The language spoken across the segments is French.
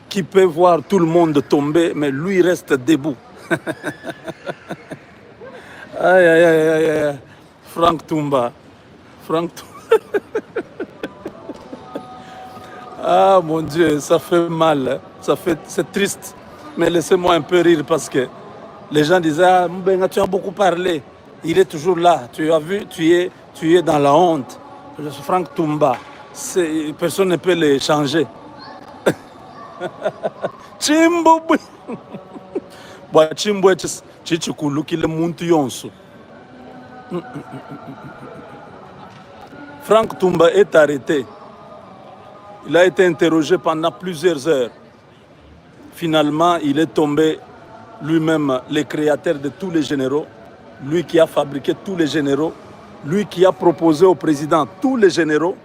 qui peut voir tout le monde tomber, mais lui reste debout. Aïe, aïe, aïe, aïe, aïe. Franck Toumba. Franck Toumba. Ah mon Dieu, ça fait mal, hein. C'est triste. Mais laissez-moi un peu rire parce que les gens disaient, ah Mbenga, tu as beaucoup parlé. Il est toujours là. Tu as vu, tu es dans la honte. Franck Toumba, personne ne peut le changer. Chimbobwe. Bah Chimbwe chichikuluki le muntu yonso. Franck Toumba est arrêté. Il a été interrogé pendant plusieurs heures. Finalement, il est tombé lui-même, le créateur de tous les généraux, lui qui a fabriqué tous les généraux, lui qui a proposé au président tous les généraux,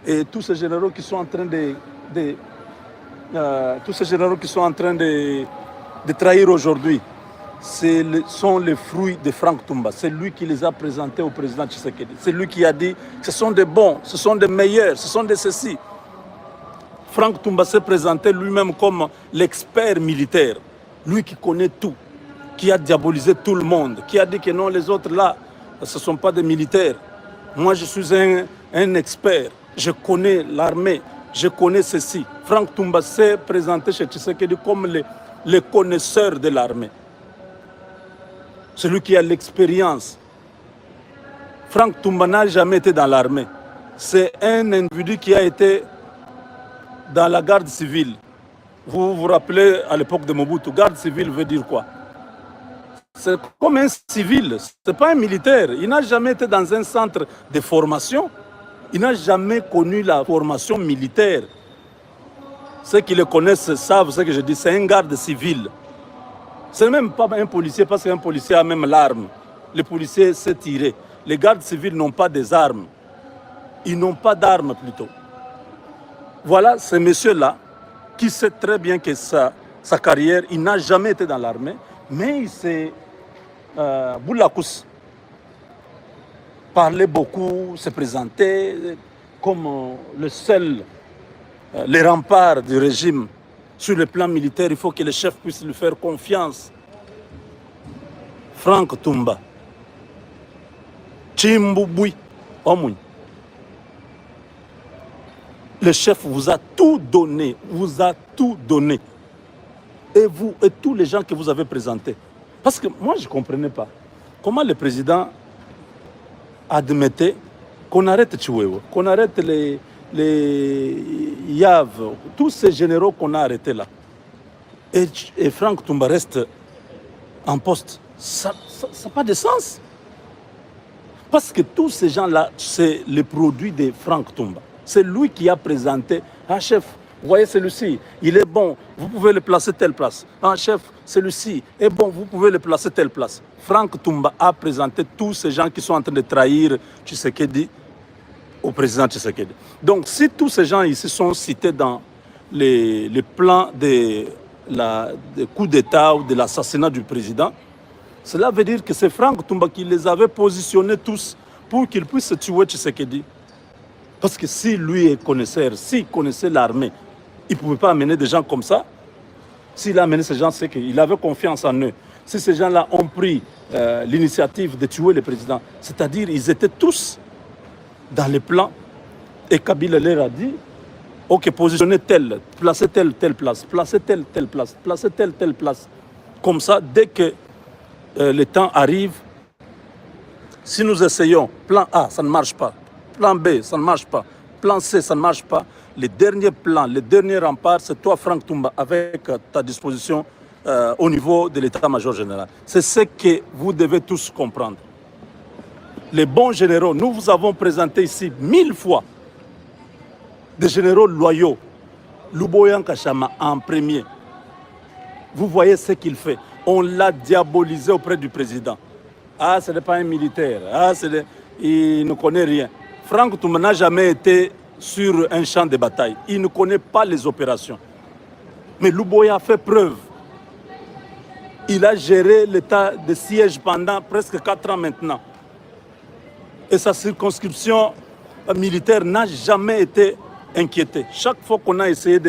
et tous ces généraux qui sont en train de trahir aujourd'hui, sont les fruits de Franck Toumba. C'est lui qui les a présentés au président Tshisekedi. C'est lui qui a dit ce sont des bons, ce sont des meilleurs, ce sont des ceci. Franck Toumba s'est présenté lui-même comme l'expert militaire, lui qui connaît tout, qui a diabolisé tout le monde, qui a dit que non, les autres là, ce ne sont pas des militaires. Moi, je suis un expert, je connais l'armée, je connais ceci. Franck Toumba s'est présenté chez Tshisekedi comme le connaisseur de l'armée. Celui qui a l'expérience. Franck Toumba n'a jamais été dans l'armée. C'est un individu qui a été dans la garde civile. Vous vous rappelez à l'époque de Mobutu, garde civile veut dire quoi? C'est comme un civil, ce n'est pas un militaire. Il n'a jamais été dans un centre de formation. Il n'a jamais connu la formation militaire. Ceux qui le connaissent savent ce que je dis, c'est un garde civil. Ce n'est même pas un policier parce qu'un policier a même l'arme. Le policier sait tirer. Les gardes civils n'ont pas des armes. Ils n'ont pas d'armes plutôt. Voilà ce monsieur-là qui sait très bien que sa carrière, il n'a jamais été dans l'armée, mais il s'est Boulakous parlait beaucoup, se présentait comme le seul, les remparts du régime. Sur le plan militaire, il faut que le chef puisse lui faire confiance. Franck Toumba. Chimbouboui. Omoun. Le chef vous a tout donné, Et vous, et tous les gens que vous avez présentés. Parce que moi, je ne comprenais pas. Comment le président admettait qu'on arrête Chiwewe, qu'on arrête les Yav, tous ces généraux qu'on a arrêtés là. Et Franck Toumba reste en poste. Ça n'a pas de sens. Parce que tous ces gens-là, c'est le produit de Franck Toumba. C'est lui qui a présenté, ah chef, vous voyez celui-ci, il est bon, vous pouvez le placer telle place. Ah chef, celui-ci est bon, vous pouvez le placer telle place. Franck Toumba a présenté tous ces gens qui sont en train de trahir Tshisekedi au président Tshisekedi. Donc si tous ces gens ici sont cités dans les plans de coup d'État ou de l'assassinat du président, cela veut dire que c'est Franck Toumba qui les avait positionnés tous pour qu'ils puissent tuer Tshisekedi. Parce que si lui est connaisseur, s'il connaissait l'armée, il ne pouvait pas amener des gens comme ça. S'il a amené ces gens, c'est qu'il avait confiance en eux. Si ces gens-là ont pris l'initiative de tuer le président, c'est-à-dire ils étaient tous dans les plans, et Kabila leur a dit, ok, positionnez telle, placez telle place, placez telle place, placez telle place. Comme ça, dès que le temps arrive, si nous essayons, plan A, ça ne marche pas. Plan B, ça ne marche pas. Plan C, ça ne marche pas. Les derniers plans, les derniers remparts, c'est toi, Franck Toumba, avec ta disposition au niveau de l'état-major général. C'est ce que vous devez tous comprendre. Les bons généraux, nous vous avons présenté ici 1000 fois des généraux loyaux. Louboyan Kachama en premier. Vous voyez ce qu'il fait. On l'a diabolisé auprès du président. Ah, ce n'est pas un militaire. Ah, il ne connaît rien. Franck Toumba n'a jamais été sur un champ de bataille. Il ne connaît pas les opérations. Mais Louboya a fait preuve. Il a géré l'état de siège pendant presque 4 ans maintenant. Et sa circonscription militaire n'a jamais été inquiétée. Chaque fois qu'on a essayé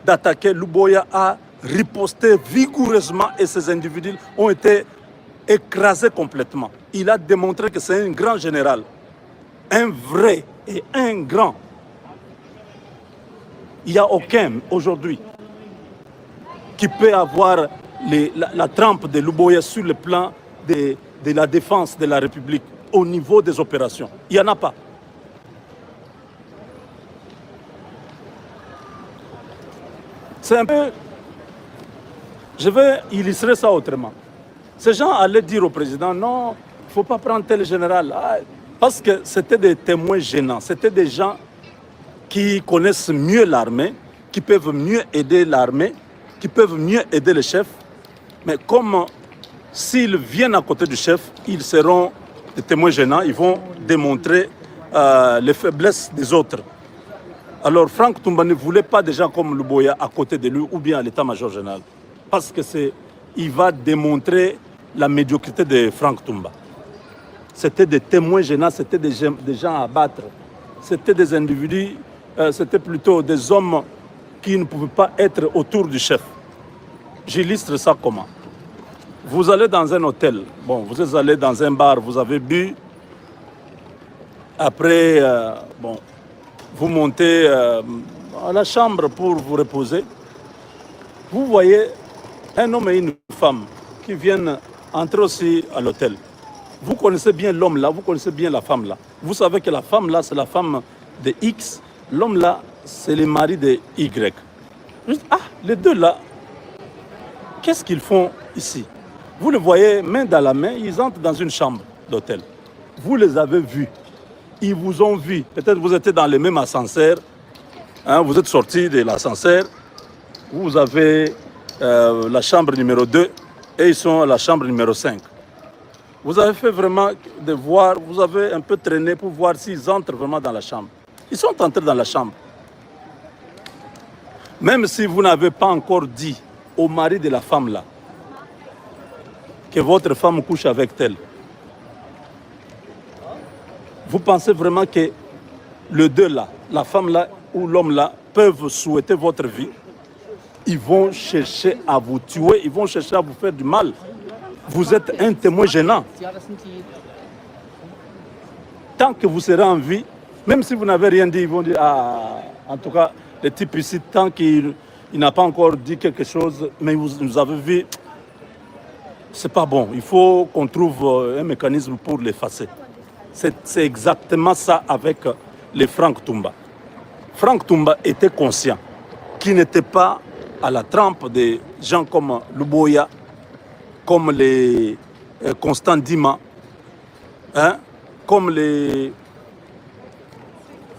d'attaquer, Luboya a riposté vigoureusement et ces individus ont été écrasés complètement. Il a démontré que c'est un grand général, un vrai et un grand. Il n'y a aucun aujourd'hui qui peut avoir la trempe de Luboya sur le plan de la défense de la République au niveau des opérations. Il n'y en a pas. C'est un peu... Je vais illustrer ça autrement. Ces gens allaient dire au président, non, il ne faut pas prendre tel général. Parce que c'était des témoins gênants. C'était des gens qui connaissent mieux l'armée, qui peuvent mieux aider l'armée, qui peuvent mieux aider le chef. Mais comme s'ils viennent à côté du chef, ils seront des témoins gênants, ils vont démontrer les faiblesses des autres. Alors Franck Toumba ne voulait pas des gens comme Luboya à côté de lui ou bien à l'état-major général. Parce que il va démontrer la médiocrité de Franck Toumba. C'était des témoins gênants, c'était des gens à abattre. C'était des individus, c'était plutôt des hommes qui ne pouvaient pas être autour du chef. J'illustre ça comment? Vous allez dans un hôtel, bon, vous êtes allé dans un bar, vous avez bu. Après, bon, vous montez à la chambre pour vous reposer. Vous voyez un homme et une femme qui viennent entrer aussi à l'hôtel. Vous connaissez bien l'homme là, vous connaissez bien la femme là. Vous savez que la femme là, c'est la femme de X. L'homme là, c'est le mari de Y. Ah, les deux là, qu'est-ce qu'ils font ici? Vous les voyez main dans la main, ils entrent dans une chambre d'hôtel. Vous les avez vus. Ils vous ont vu. Peut-être vous étiez dans le même ascenseur. Hein, vous êtes sortis de l'ascenseur. Vous avez la chambre numéro 2 et ils sont à la chambre numéro 5. Vous avez fait vraiment de voir, vous avez un peu traîné pour voir s'ils entrent vraiment dans la chambre. Ils sont entrés dans la chambre. Même si vous n'avez pas encore dit au mari de la femme là que votre femme couche avec elle, vous pensez vraiment que les deux là, la femme là ou l'homme là, peuvent souhaiter votre vie? Ils vont chercher à vous tuer, ils vont chercher à vous faire du mal. Vous êtes un témoin gênant. Tant que vous serez en vie, même si vous n'avez rien dit, ils vont dire, ah, en tout cas, le type ici, tant qu'il n'a pas encore dit quelque chose, mais vous nous avez vu, c'est pas bon. Il faut qu'on trouve un mécanisme pour l'effacer. C'est exactement ça avec les Franck Toumba. Franck Toumba était conscient qu'il n'était pas à la trempe des gens comme Luboya, comme les Constant Dima, hein, comme les...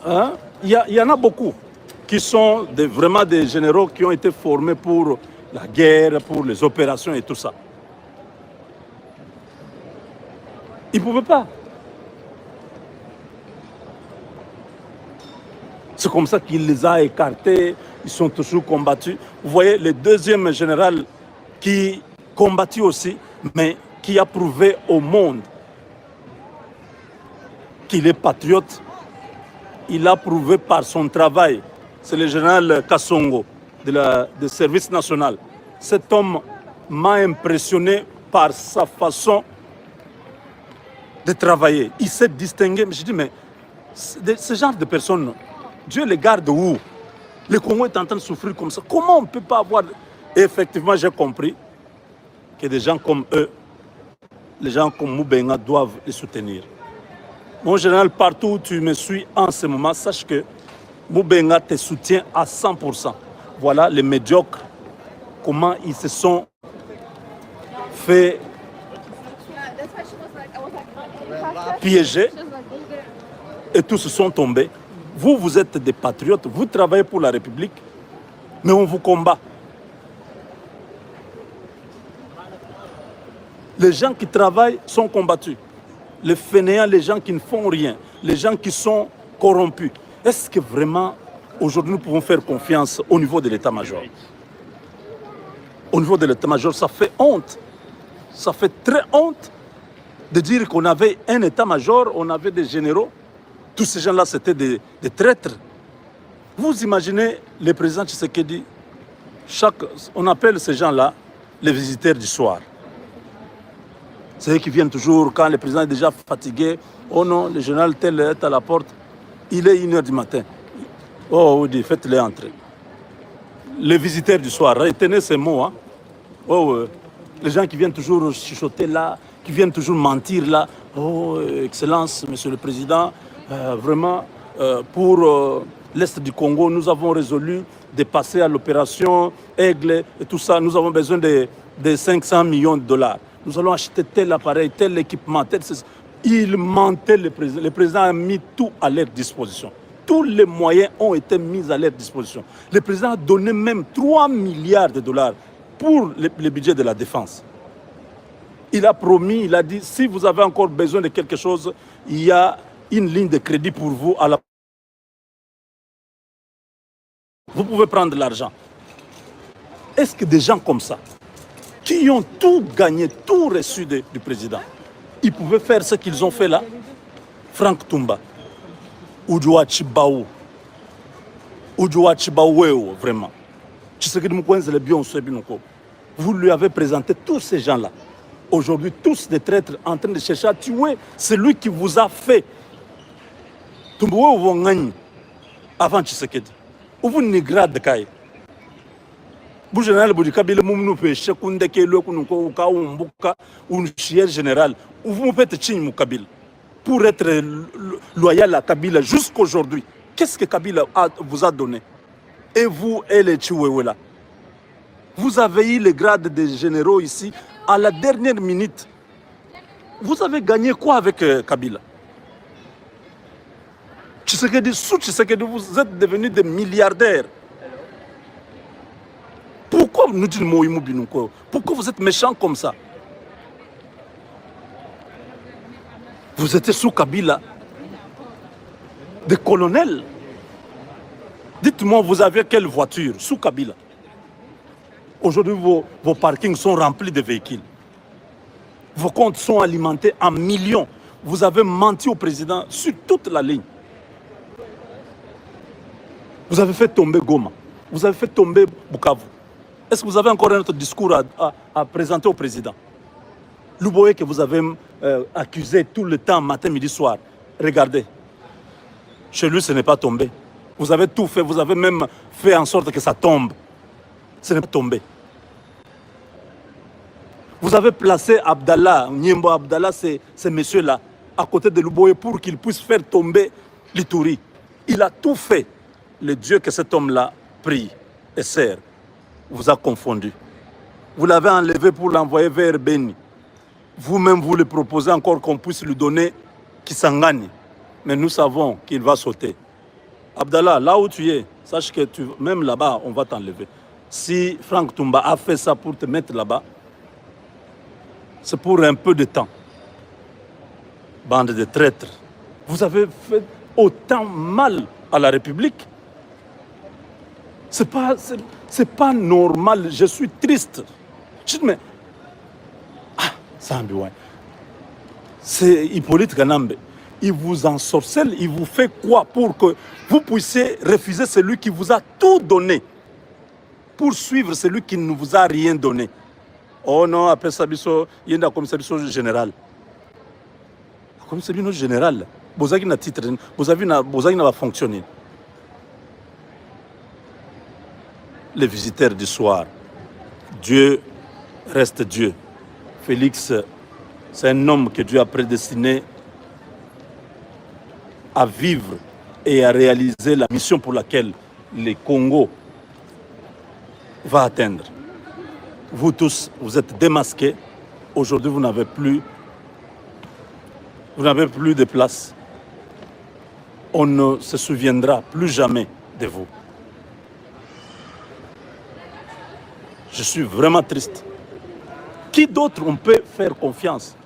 Hein, il y en a beaucoup qui sont vraiment des généraux qui ont été formés pour la guerre, pour les opérations et tout ça. Ils ne pouvaient pas. C'est comme ça qu'il les a écartés, ils sont toujours combattus. Vous voyez, le deuxième général qui combattit aussi, mais qui a prouvé au monde qu'il est patriote, il a prouvé par son travail. C'est le général Kassongo du service national. Cet homme m'a impressionné par sa façon de travailler. Il s'est distingué. Je dis, mais ce genre de personnes, Dieu les garde où? Le Congo est en train de souffrir comme ça. Comment on ne peut pas avoir... Et effectivement, j'ai compris que des gens comme eux, les gens comme Moubenga doivent les soutenir. Mon général, partout où tu me suis en ce moment, sache que Moubenga te soutient à 100%. Voilà les médiocres, comment ils se sont fait piéger et tous se sont tombés. Vous, vous êtes des patriotes, vous travaillez pour la République, mais on vous combat. Les gens qui travaillent sont combattus. Les fainéants, les gens qui ne font rien, les gens qui sont corrompus. Est-ce que vraiment, aujourd'hui, nous pouvons faire confiance au niveau de l'état-major? Au niveau de l'état-major, ça fait honte. Ça fait très honte de dire qu'on avait un état-major, on avait des généraux. Tous ces gens-là, c'était des traîtres. Vous imaginez le président Tshisekedi On appelle ces gens-là les visiteurs du soir. C'est eux qui viennent toujours quand le président est déjà fatigué. Oh non, le général tel est à la porte. Il est 1h du matin. Oh oui, faites-les entrer. Les visiteurs du soir, retenez ces mots. Hein? Oh, les gens qui viennent toujours chuchoter là, qui viennent toujours mentir là. Oh, Excellence, Monsieur le Président, vraiment, pour l'Est du Congo, nous avons résolu de passer à l'opération Aigle et tout ça. Nous avons besoin de 500 millions de dollars. Nous allons acheter tel appareil, tel équipement, tel... Il mentait le président. Le président a mis tout à leur disposition. Tous les moyens ont été mis à leur disposition. Le président a donné même 3 milliards de dollars pour le budget de la défense. Il a promis, il a dit, si vous avez encore besoin de quelque chose, il y a une ligne de crédit pour vous à la... Vous pouvez prendre l'argent. Est-ce que des gens comme ça, qui ont tout gagné, tout reçu du président, ils pouvaient faire ce qu'ils ont fait là? Franck Toumba, Oudjoua Chibaou, vraiment. Vous lui avez présenté tous ces gens-là. Aujourd'hui, tous des traîtres en train de chercher à tuer celui qui vous a fait. Toumba avant Tshisekedi. Vous ne grade de vous général Boudikabile Moumnou Péché, Koundeke, Lokunoko, Kaoumbuka, ou Chier général, ou vous me faites Tching Moukabil pour être loyal à Kabila jusqu'aujourd'hui. Qu'est-ce que Kabila vous a donné? Et vous et les Tchouéouela. Vous avez eu le grade de généraux ici à la dernière minute. Vous avez gagné quoi avec Kabila? Tshisekedi, sous Tshisekedi, vous êtes devenus des milliardaires. Pourquoi nous disons pourquoi vous êtes méchants comme ça? Vous étiez sous Kabila, des colonels. Dites-moi, vous avez quelle voiture sous Kabila? Aujourd'hui, vos parkings sont remplis de véhicules. Vos comptes sont alimentés en millions. Vous avez menti au président sur toute la ligne. Vous avez fait tomber Goma. Vous avez fait tomber Bukavu. Est-ce que vous avez encore un autre discours à présenter au président? Louboye que vous avez accusé tout le temps, matin, midi, soir. Regardez. Chez lui, ce n'est pas tombé. Vous avez tout fait. Vous avez même fait en sorte que ça tombe. Ce n'est pas tombé. Vous avez placé Abdallah, Niembo Abdallah, ces messieurs-là, à côté de Louboye pour qu'il puisse faire tomber l'Ituri. Il a tout fait. Le Dieu que cet homme-là prie et sert vous a confondu. Vous l'avez enlevé pour l'envoyer vers Beni. Vous-même, vous le proposez encore qu'on puisse lui donner Kisangani. Mais nous savons qu'il va sauter. Abdallah, là où tu es, sache que même là-bas, on va t'enlever. Si Franck Toumba a fait ça pour te mettre là-bas, c'est pour un peu de temps. Bande de traîtres. Vous avez fait autant mal à la République. C'est pas normal. Je suis triste. Je dis, mais... Ah, c'est Hippolyte Ganambe. Il vous ensorcelle, il vous fait quoi pour que vous puissiez refuser celui qui vous a tout donné pour suivre celui qui ne vous a rien donné. Oh non, après Sabiso, il y a un commissaire général. Un commissaire général, vous avez un titre, vous avez un fonctionner. Les visiteurs du soir. Dieu reste Dieu. Félix, c'est un homme que Dieu a prédestiné à vivre et à réaliser la mission pour laquelle le Congo va atteindre. Vous tous, vous êtes démasqués. Aujourd'hui, vous n'avez plus de place. On ne se souviendra plus jamais de vous. Je suis vraiment triste. Qui d'autre on peut faire confiance?